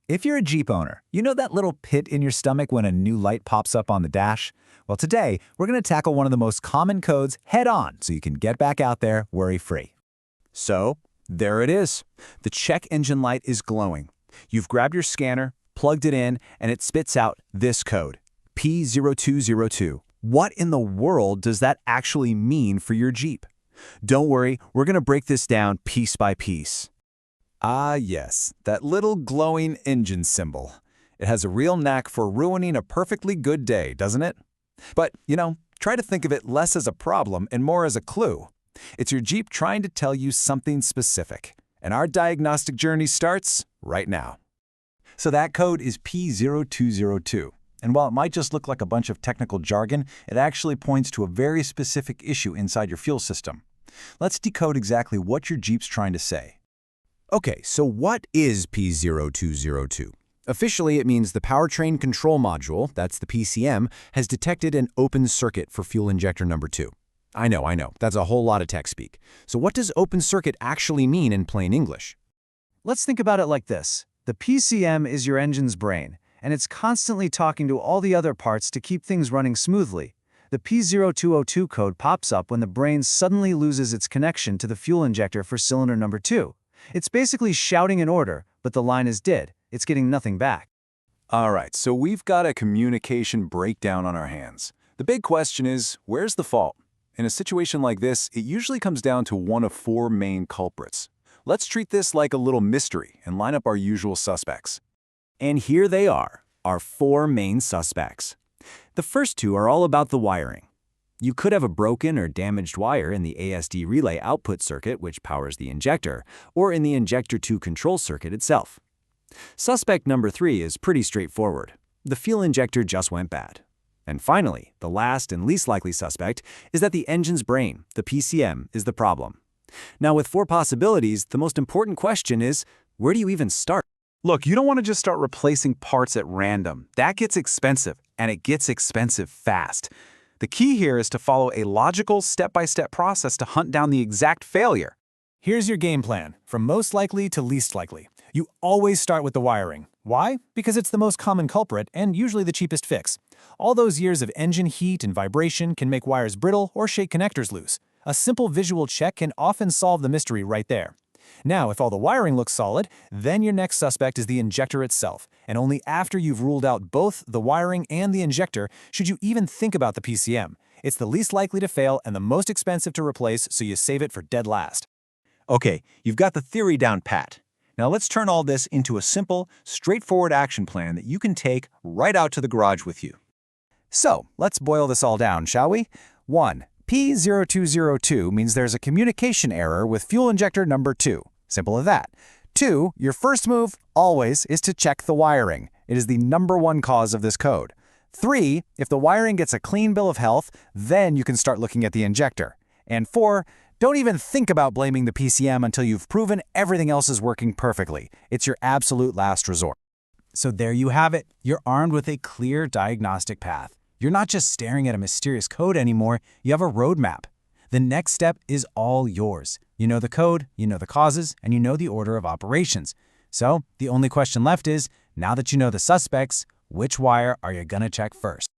If you're a Jeep owner, you know that little pit in your stomach when a new light pops up on the dash? Well, today, we're going to tackle one of the most common codes head-on so you can get back out there worry-free. So, there it is. The check engine light is glowing. You've grabbed your scanner, plugged it in, and it spits out this code, P0202. What in the world does that actually mean for your Jeep? Don't worry, we're going to break this down piece by piece. Ah, yes, that little glowing engine symbol. It has a real knack for ruining a perfectly good day, doesn't it? But, try to think of it less as a problem and more as a clue. It's your Jeep trying to tell you something specific. And our diagnostic journey starts right now. So that code is P0202. And while it might just look like a bunch of technical jargon, it actually points to a very specific issue inside your fuel system. Let's decode exactly what your Jeep's trying to say. Okay, so what is P0202? Officially, it means the Powertrain Control Module, that's the PCM, has detected an open circuit for fuel injector number 2. I know, that's a whole lot of tech speak. So what does open circuit actually mean in plain English? Let's think about it like this. The PCM is your engine's brain, and it's constantly talking to all the other parts to keep things running smoothly. The P0202 code pops up when the brain suddenly loses its connection to the fuel injector for cylinder number 2. It's basically shouting an order, but the line is dead. It's getting nothing back. All right, so we've got a communication breakdown on our hands. The big question is, where's the fault? In a situation like this, it usually comes down to one of 4 main culprits. Let's treat this like a little mystery and line up our usual suspects. And here they are, our 4 main suspects. The first 2 are all about the wiring. You could have a broken or damaged wire in the ASD relay output circuit, which powers the injector, or in the injector 2 control circuit itself. Suspect number 3 is pretty straightforward. The fuel injector just went bad. And finally, the last and least likely suspect is that the engine's brain, the PCM, is the problem. Now, with 4 possibilities, the most important question is, where do you even start? Look, you don't want to just start replacing parts at random. That gets expensive, and it gets expensive fast. The key here is to follow a logical, step-by-step process to hunt down the exact failure. Here's your game plan, from most likely to least likely. You always start with the wiring. Why? Because it's the most common culprit and usually the cheapest fix. All those years of engine heat and vibration can make wires brittle or shake connectors loose. A simple visual check can often solve the mystery right there. Now, if all the wiring looks solid, then your next suspect is the injector itself, and only after you've ruled out both the wiring and the injector should you even think about the PCM. It's the least likely to fail and the most expensive to replace, so you save it for dead last. Okay, you've got the theory down pat. Now let's turn all this into a simple, straightforward action plan that you can take right out to the garage with you. So, let's boil this all down, shall we? 1. P0202 means there's a communication error with fuel injector number 2. Simple as that. 2. Your first move, always, is to check the wiring. It is the number 1 cause of this code. 3. If the wiring gets a clean bill of health, then you can start looking at the injector. And 4. Don't even think about blaming the PCM until you've proven everything else is working perfectly. It's your absolute last resort. So there you have it. You're armed with a clear diagnostic path. You're not just staring at a mysterious code anymore, you have a roadmap. The next step is all yours. You know the code, you know the causes, and you know the order of operations. So the only question left is, now that you know the suspects, which wire are you gonna check first?